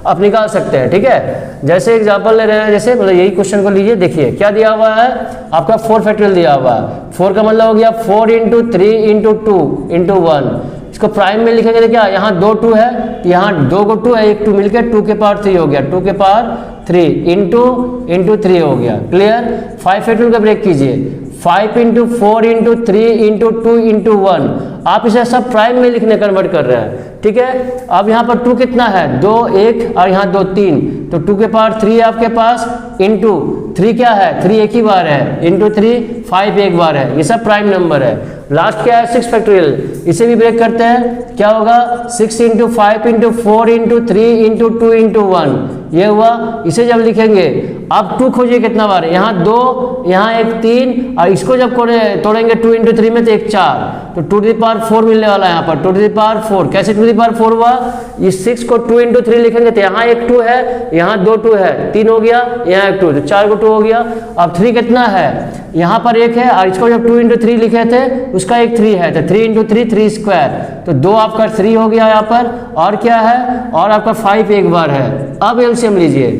आप निकाल सकते हैं, ठीक है। जैसे एग्जांपल ले रहे हैं, जैसे मतलब यही क्वेश्चन को लीजिए, देखिए क्या दिया हुआ है आपका 4 फैक्टोरियल दिया हुआ है, 4 का मतलब हो गया 4 इंटू 3 इंटू 2 इंटू 1। इसको प्राइम में लिखेंगे तो क्या, यहाँ 2 2 है, यहाँ 2 को 2 है, एक 2 मिलकर 2 के पावर 3 हो गया, 2 के पावर 3 इंटू 3 हो गया। क्लियर। 5 फैक्टोरियल का ब्रेक कीजिए, 5 इंटू 4 इंटू 3 इंटू 2 इंटू 1। आप इसे सब प्राइम में लिखने कन्वर्ट कर रहे हैं, ठीक है। अब यहाँ पर 2 कितना है, 2 1 और यहाँ 2 3, तो 2 के पावर 3 है आपके पास, इंटू 3 क्या है, 3 एक ही बार है, इंटू 3 5 एक बार है, ये सब प्राइम नंबर है। लास्ट क्या है 6 फैक्टोरियल, इसे भी ब्रेक करते हैं, क्या होगा 6 into 5 into 4 into 3 into 2 into 1, ये हुआ। इसे जब लिखेंगे अब 2 खोजिए कितना बार है, यहाँ 2, यहाँ एक 3, और इसको जब तोड़ेंगे 2 इंटू 3 में तो एक 4, तो 2 टू द पावर 4 मिलने वाला है यहाँ पर, 2 टू द पावर 4। कैसे 2 टू द पावर 4 हुआ, इस 6 को 2 इंटू 3 लिखेंगे तो यहाँ एक 2 है, यहाँ 2 2 है, 3 हो गया, यहाँ एक 2, तो 4 को 2 हो गया। अब 3 कितना है, यहाँ पर 1 है और इसको जब 2 इंटू 3 लिखे थे उसका एक 3 है, तो 3 इंटू 3 3 स्क्वायर, तो 2 आपका 3 हो गया यहाँ पर। और क्या है, और आपका 5 एक बार है। अब एलसीएम लीजिए,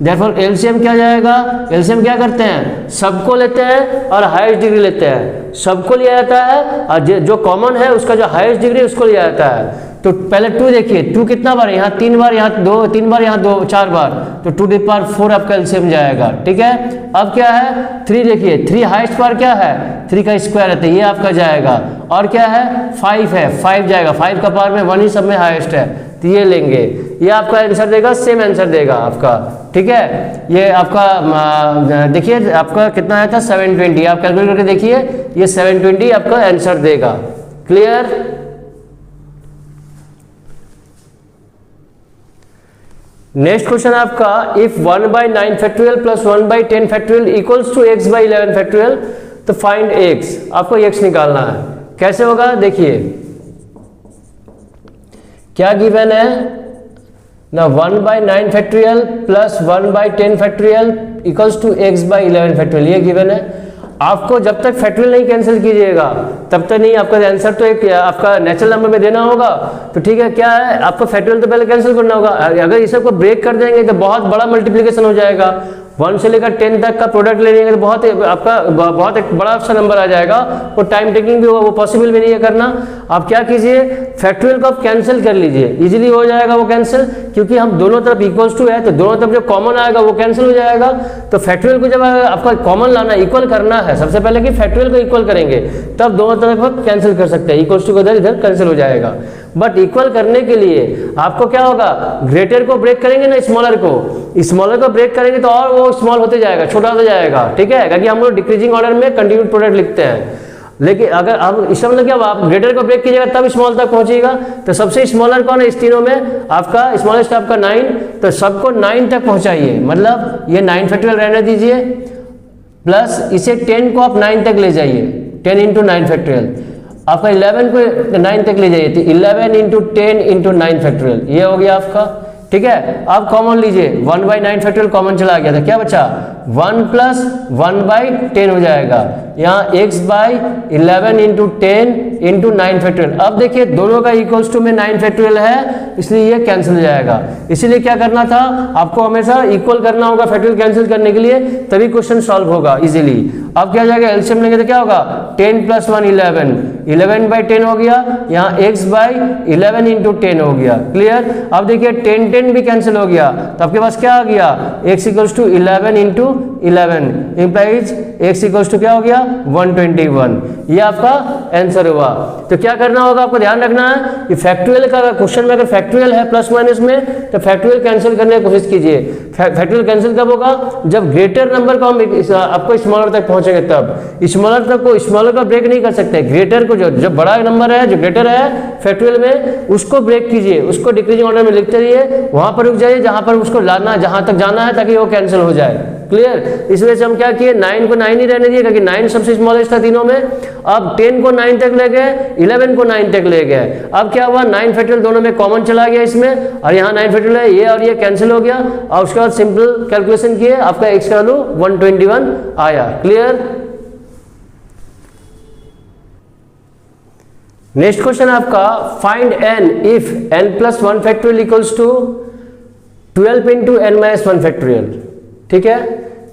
देयरफॉर एलसीएम क्या जाएगा, एलसीएम क्या करते हैं, सबको लेते हैं और हाईएस्ट डिग्री लेते हैं। सबको लिया जाता है और जो कॉमन है उसका जो हाईएस्ट डिग्री उसको लिया जाता है। तो पहले 2 देखिए, 2 कितना बार, यहाँ 3 बार, यहाँ 2, 3 बार, यहाँ 2, 4 बार, तो 2 टू द पावर 4 आपका एलसीएम जाएगा। ठीक है, अब क्या है 3 देखिए, 3 हाईएस्ट पावर क्या है, 3 का स्क्वायर है, तो ये आपका जाएगा। और क्या है 5 है, 5 जाएगा, 5 का पावर में 1 ही सब में हाईएस्ट है, तो ये लेंगे, ये आपका आंसर देगा, सेम आंसर देगा आपका। ठीक है, ये आपका देखिए आपका कितना आया था 720, आप कैलकुलेट करके देखिए, ये 720 आपका आंसर देगा। क्लियर। नेक्स्ट क्वेश्चन आपका, if 1/9 factorial plus 1/10 factorial equals to x/11 factorial, तो फाइंड x। आपको x निकालना है, कैसे होगा देखिए, क्या गिवन है ना, 1/9 factorial plus 1/10 factorial equals to x/11 factorial, ये गिवन है। आपको जब तक फैक्टोरियल नहीं कैंसिल कीजिएगा तब तक नहीं, आपका आंसर तो एक आपका नेचुरल नंबर में देना होगा। तो ठीक है, क्या है आपको फैक्टोरियल तो पहले कैंसिल करना होगा। अगर इस सबको ब्रेक कर देंगे तो बहुत बड़ा मल्टीप्लिकेशन हो जाएगा, 1 से लेकर 10 तक का प्रोडक्ट ले लेंगे तो बहुत आपका बहुत एक बड़ा सा नंबर आ जाएगा, वो टाइम टेकिंग भी होगा, वो पॉसिबल भी नहीं है करना। आप क्या कीजिए, फैक्टोरियल को आप कैंसिल कर लीजिए, इजीली हो जाएगा वो कैंसिल, क्योंकि हम दोनों तरफ इक्वल्स टू है तो दोनों तरफ जो कॉमन आएगा वो कैंसिल हो जाएगा। तो फैक्टोरियल को जब आपका कॉमन लाना, इक्वल करना है, सबसे पहले कि फैक्टोरियल को इक्वल करेंगे तब दोनों तरफ कैंसिल कर सकते हैं, इक्वल्स टू को इधर कैंसिल हो जाएगा। बट इक्वल करने के लिए आपको क्या होगा, ग्रेटर को ब्रेक करेंगे ना, स्मॉलर को ब्रेक करेंगे तो और वो स्मॉल होते जाएगा, छोटा होता जाएगा। ठीक है, क्योंकि हम लोग डिक्रीजिंग ऑर्डर में कंटिन्यूड प्रोडक्ट लिखते हैं। लेकिन अगर आप इसका मतलब क्या, आप ग्रेटर को ब्रेक कीजिएगा तब स्मॉल तक पहुंचेगा। तो सबसे स्मॉलर कौन है इस तीनों में, आपका स्मॉलेस्ट आपका 9, तो सबको 9 तक पहुंचाइए, मतलब ये 9 फैक्टोरियल रहने दीजिए, प्लस इसे 10 को आप 9 तक ले जाइए, 10 इंटू 9 फैक्टोरियल। आपका 11 को 9 तक ले जाइए, तो 11 इंटू 10 इंटू 9 फैक्टोरियल, ये हो गया आपका। ठीक है, अब कॉमन लीजिए, 1/9 फैक्टोरियल कॉमन चला गया था, क्या बचा 1 प्लस 1/10 हो जाएगा, यहाँ x/11 इंटू 10 इंटू 9 फैक्टोरियल। अब देखिए दोनों का इक्वल्स टू में 9 फैक्टोरियल है, इसलिए ये कैंसिल हो जाएगा। इसीलिए क्या करना था, आपको हमेशा इक्वल करना होगा फैक्टोरियल कैंसिल करने के लिए, तभी क्वेश्चन सॉल्व होगा इजीली। अब क्या जाएगा, एलसीएम लेंगे तो क्या होगा, 10 प्लस 1 11, 11/10 हो गया, यहाँ x/11 इंटू 10 हो गया। क्लियर। अब देखिए 10 भी कैंसिल हो गया, तो आपके पास क्या आ गया, x equals to 11 into 11 implies x equals to क्या हो गया 121। ये आपका आंसर हुआ। तो क्या करना होगा, आपको ध्यान रखना है कि फैक्टोरियल का क्वेश्चन में अगर फैक्टोरियल है प्लस माइनस में, तो फैक्टोरियल कैंसिल करने की कोशिश कीजिए। फैक्टोरियल कैंसिल कब होगा, जब ग्रेटर नंबर को हम आपको स्मॉलर तक पहुंचेंगे तब। स्मॉलर तक को, स्मॉलर का ब्रेक नहीं कर सकते, ग्रेटर को जो बड़ा नंबर है, जो ग्रेटर है फैक्टोरियल में, उसको ब्रेक कीजिए, उसको डिक्रीजिंग ऑर्डर में लिखते रहिए, वहां पर रुक जाइए जहां पर उसको लाना, जहां तक जाना है, ताकि वो कैंसिल हो जाए। क्लियर। इस वजह से हम क्या किए, 9 को 9 ही रहने दिए, क्योंकि 9 सबसे स्मॉलेस्ट था तीनों में। अब 10 को 9 तक ले गए, 11 को 9 तक ले गए। अब क्या हुआ, 9 फैक्टोरियल दोनों में कॉमन चला गया इसमें, और यहाँ 9 फैक्टोरियल है, ये और ये कैंसिल हो गया। और उसके बाद सिंपल कैलकुलेशन किए, आपका x का वैल्यू 121 आया। क्लियर। नेक्स्ट क्वेश्चन आपका, find n if n plus 1 factorial equals to 12 into n minus 1 factorial. ठीक है,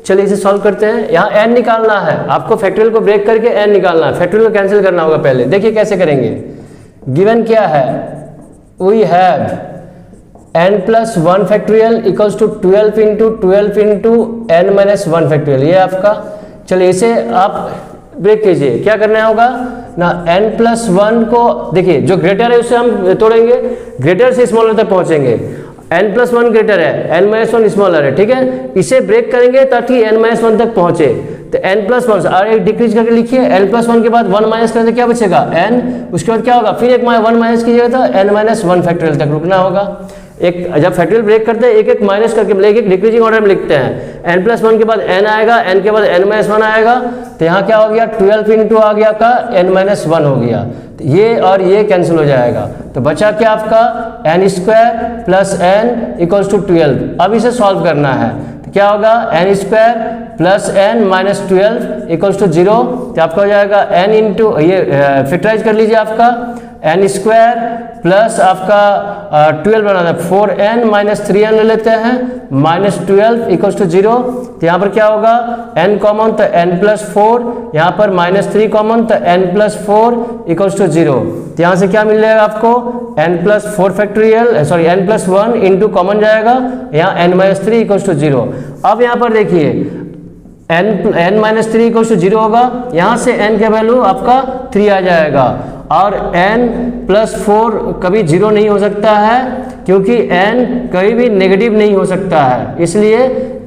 चलिए इसे सॉल्व करते हैं। यहाँ n निकालना है आपको, फैक्टोरियल को ब्रेक करके n निकालना है, फैक्टोरियल को कैंसिल करना होगा पहले। देखिए कैसे करेंगे, गिवन क्या है, we have n plus 1 factorial equals to 12 into n minus 1 factorial, ये आपका। चलिए इसे आप ब्रेक कीजिए, क्या करना होगा ना, n प्लस 1 को देखिए, जो ग्रेटर है उससे हम तोड़ेंगे, ग्रेटर से स्मॉलर तक पहुंचेंगे। n प्लस 1 ग्रेटर है, n माइनस 1 स्मॉलर है। ठीक है, इसे ब्रेक करेंगे ताकि n माइनस 1 तक पहुंचे। तो n प्लस 1 और एक डिक्रीज करके लिखिए, n प्लस 1 के बाद 1 माइनस करके क्या बचेगा n, उसके बाद क्या होगा, फिर एक 1 माइनस कीजिएगा तो n माइनस 1 फैक्टोरियल तक रुकना होगा। एक जब फैक्टोरियल ब्रेक करते हैं एक एक माइनस करके एक एक डिक्रीजिंग ऑर्डर में लिखते हैं। n+1 के बाद n आएगा, n के बाद n-1 आएगा, तो यहाँ क्या हो गया 12 इंटू आ गया आपका n-1 हो गया, तो ये और ये कैंसिल हो जाएगा, तो बचा क्या आपका n² plus n equals to 12। अब इसे सॉल्व करना है तो क्या होगा n² plus n minus 12 equals to 0, तो आपका हो जाएगा n इंटू ये फैक्टराइज कर लीजिए आपका n² प्लस आपका 12 बनाना है 4n माइनस 3n ले लेते हैं माइनस 12 इक्वल्स टू 0, तो यहाँ पर क्या होगा n कॉमन तो n+4, यहाँ पर -3 कॉमन तो n+4 इक्वल्स टू 0, तो यहाँ से क्या मिल जाएगा आपको n+4 factorial sorry n+1 into common जाएगा, यहाँ n-3 इक्वल्स टू 0। अब यहाँ पर देखिए n-3 इक्वल्स टू 0 होगा, यहाँ से n का वैल्यू आपका 3 आ जाएगा और n+4 कभी 0 नहीं हो सकता है क्योंकि n कभी भी नेगेटिव नहीं हो सकता है, इसलिए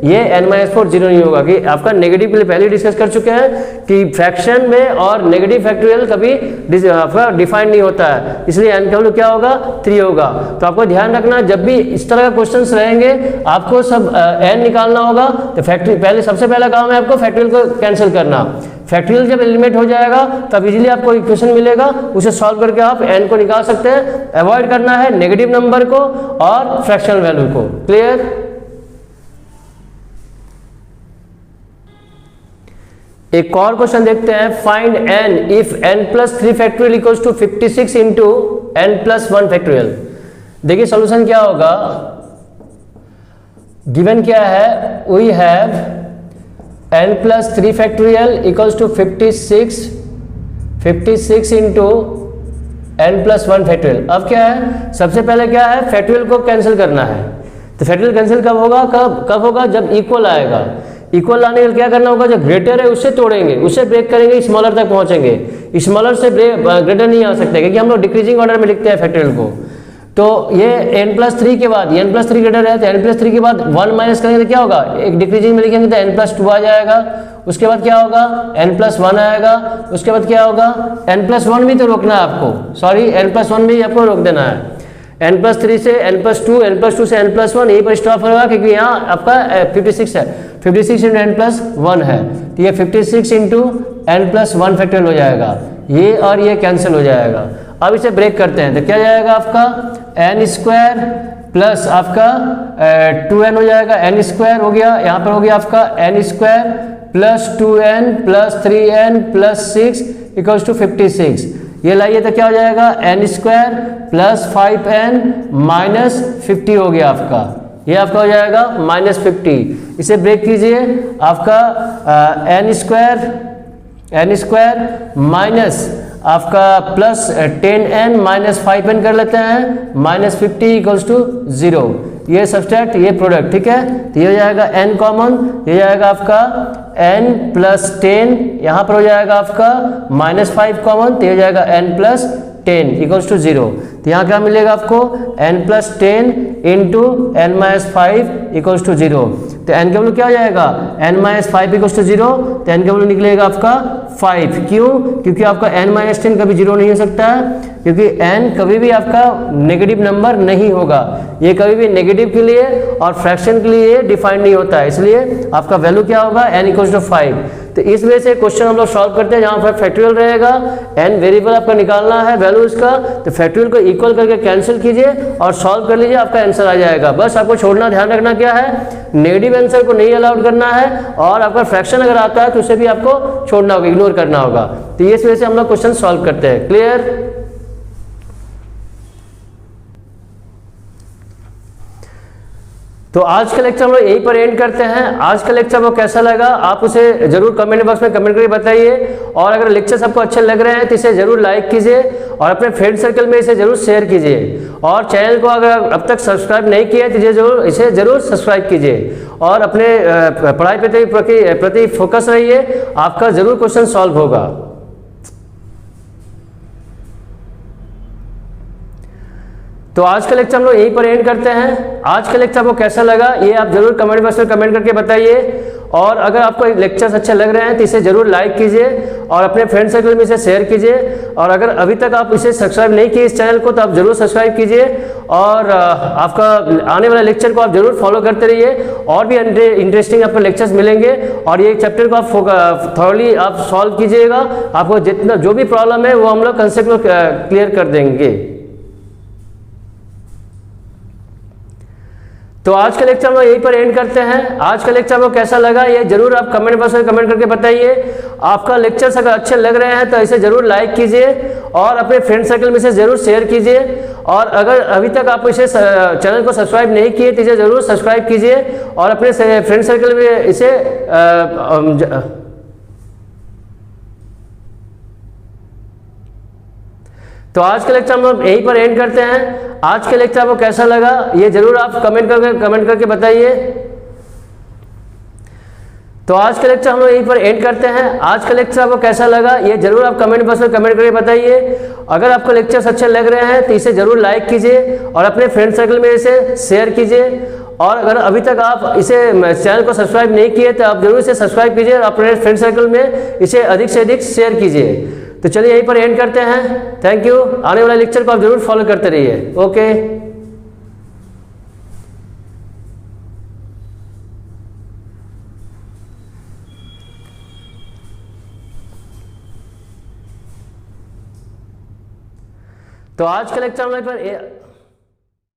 ये n-4 0 नहीं होगा कि आपका नेगेटिव के लिए पहले डिस्कस कर चुके हैं कि फ्रैक्शन में और नेगेटिव फैक्टोरियल कभी आपका डिफाइन नहीं होता है, इसलिए n का वैल्यू क्या होगा 3 होगा। तो आपको ध्यान रखना जब भी इस तरह का क्वेश्चंस रहेंगे आपको सब n निकालना होगा, तो फैक्टोरियल सबसे पहला काम है आपको फैक्टोरियल को कैंसिल करना। फैक्टोरियल जब एलिमिनेट हो जाएगा तब इजीली आपको इक्वेशन मिलेगा, उसे सॉल्व करके आप n को निकाल सकते हैं। अवॉइड करना है नेगेटिव नंबर को और फ्रैक्शनल वैल्यू को। क्लियर? एक और क्वेश्चन देखते हैं, find n if n+3 factorial equals to 56 into n+1 factorial. देखिए सॉल्यूशन क्या होगा, गिवन क्या है, we have n+3 factorial equals to 56 into n+1 factorial. अब क्या है, सबसे पहले क्या है फैक्टोरियल को कैंसिल करना है, तो फैक्टोरियल कैंसिल कब होगा, कब होगा जब इक्वल आएगा। इक्वल लाने के लिए क्या करना होगा, जो ग्रेटर है उससे तोड़ेंगे, उससे ब्रेक करेंगे, स्मॉलर तक पहुंचेंगे। स्मॉलर से ग्रेटर नहीं आ सकते क्योंकि हम लोग डिक्रीजिंग ऑर्डर में लिखते हैं फैक्टोरियल को। तो ये n+3 के बाद n+3 ग्रेटर है तो n+3 के बाद 1 माइनस करेंगे तो क्या होगा, एक डिक्रीजिंग में लिखेंगे तो n+2 आ जाएगा, उसके बाद क्या होगा n+1 आएगा, उसके बाद क्या होगा n+1 भी तो रोकना है आपको, सॉरी n+1 भी आपको रोक देना है। n+3 से n+2 से n+1 यही पर स्टॉप होगा क्योंकि यहाँ आपका 56 है, 56 इंटू n+1 है, तो ये 56 इंटू n+1 फैक्टोरियल हो जाएगा, ये और ये कैंसिल हो जाएगा। अब इसे ब्रेक करते हैं तो क्या जाएगा आपका n² प्लस आपका 2n हो जाएगा, n² हो गया, यहाँ पर हो गया आपका n² plus 2n plus 3n plus 6 equals to 56। ये लाइए तो क्या हो जाएगा n² प्लस 5n माइनस 50 हो गया आपका, ये आपका हो जाएगा -50। इसे ब्रेक कीजिए, आपका n² माइनस आपका प्लस 10n माइनस 5n कर लेते हैं, -50 इक्वल्स टू 0। ये सब्सट्रैक्ट ये प्रोडक्ट, ठीक है, तो ये हो जाएगा n कॉमन, ये जाएगा आपका n प्लस 10, यहाँ पर हो जाएगा आपका -5 कॉमन, तो ये हो जाएगा n प्लस 10 इक्वल्स टू 0। तो यहाँ क्या मिलेगा आपको n plus 10 into n-5 equals to 0। तो n का वैल्यू क्या हो जाएगा n-5 इक्वल्स टू 0, तो n का वैल्यू निकलेगा आपका 5। क्यों? क्योंकि आपका n-10 कभी 0 नहीं हो सकता है, क्योंकि n कभी भी आपका नेगेटिव नंबर नहीं होगा, ये कभी भी नेगेटिव के लिए और फ्रैक्शन के लिए डिफाइन नहीं होता है, इसलिए आपका वैल्यू क्या होगा n इक्वल्स टू 5। तो इस वजह से क्वेश्चन हम लोग सॉल्व करते हैं, जहाँ पर फैक्टोरियल रहेगा n वेरिएबल आपका निकालना है वैल्यू इसका, तो फैक्टोरियल को इक्वल करके कैंसिल कीजिए और सॉल्व कर लीजिए, आपका आंसर आ जाएगा। बस आपको छोड़ना ध्यान रखना क्या है, नेगेटिव आंसर को नहीं अलाउड करना है, और आपका फ्रैक्शन अगर आता है तो उसे भी आपको छोड़ना होगा, इग्नोर करना होगा। तो इस वजह से हम लोग क्वेश्चन सॉल्व करते हैं। क्लियर? तो आज का लेक्चर हम लोग यहीं पर एंड करते हैं। आज का लेक्चर आपको कैसा लगा आप उसे जरूर कमेंट बॉक्स में कमेंट करके बताइए, और अगर लेक्चर्स आपको अच्छे लग रहे हैं तो इसे जरूर लाइक कीजिए और अपने फ्रेंड सर्कल में इसे जरूर शेयर कीजिए, और चैनल को अगर अब तक सब्सक्राइब नहीं किया है तो इसे जरूर सब्सक्राइब कीजिए, और अपने पढ़ाई प्रति फोकस रहिए, आपका जरूर क्वेश्चन सॉल्व होगा। तो आज का लेक्चर हम लोग यहीं पर एंड करते हैं। आज का लेक्चर आपको कैसा लगा ये आप जरूर कमेंट बॉक्स में कमेंट करके बताइए, और अगर आपको लेक्चर्स अच्छे लग रहे हैं तो इसे जरूर लाइक कीजिए और अपने फ्रेंड सर्कल में इसे शेयर कीजिए। और अगर अभी तक आप इसे सब्सक्राइब नहीं किए इस चैनल को तो आप जरूर सब्सक्राइब कीजिए और आपका आने वाला लेक्चर को आप जरूर फॉलो करते रहिए। और भी इंटरेस्टिंग आपको लेक्चर्स मिलेंगे और ये चैप्टर को आप थॉरली आप सॉल्व कीजिएगा। आपको जितना जो भी प्रॉब्लम है वो हम लोग कंसेप्ट को क्लियर कर देंगे। तो आज का लेक्चर हम लोग यहीं पर एंड करते हैं। आज का लेक्चर आपको कैसा लगा ये जरूर आप कमेंट बॉक्स में कमेंट करके बताइए। आपका लेक्चर्स अगर अच्छे लग रहे हैं तो इसे जरूर लाइक कीजिए और अपने फ्रेंड सर्कल में इसे जरूर शेयर कीजिए। और अगर अभी तक आप इसे चैनल को सब्सक्राइब नहीं किए तो इसे जरूर सब्सक्राइब कीजिए और अपने फ्रेंड सर्कल में इसे तो आज का लेक्चर हम लोग यहीं पर एंड करते हैं। आज के लेक्चर आपको कैसा लगा ये जरूर आप कमेंट करके बताइए। तो आज का लेक्चर हम लोग यहीं पर एंड करते हैं। आज का लेक्चर आपको कैसा लगा ये जरूर आप कमेंट बॉक्स में कमेंट करके बताइए। अगर आपको लेक्चर्स अच्छे लग रहे हैं तो इसे जरूर लाइक कीजिए और अपने फ्रेंड सर्कल में इसे शेयर कीजिए। और अगर अभी तक आप इसे चैनल को सब्सक्राइब नहीं किए तो आप जरूर इसे सब्सक्राइब कीजिए और अपने फ्रेंड सर्कल में इसे अधिक से अधिक शेयर कीजिए। तो चलिए यहीं पर एंड करते हैं। Thank you. आने वाले लेक्चर को आप जरूर फॉलो करते रहिए। ओके। तो आज का लेक्चर हम लोग पर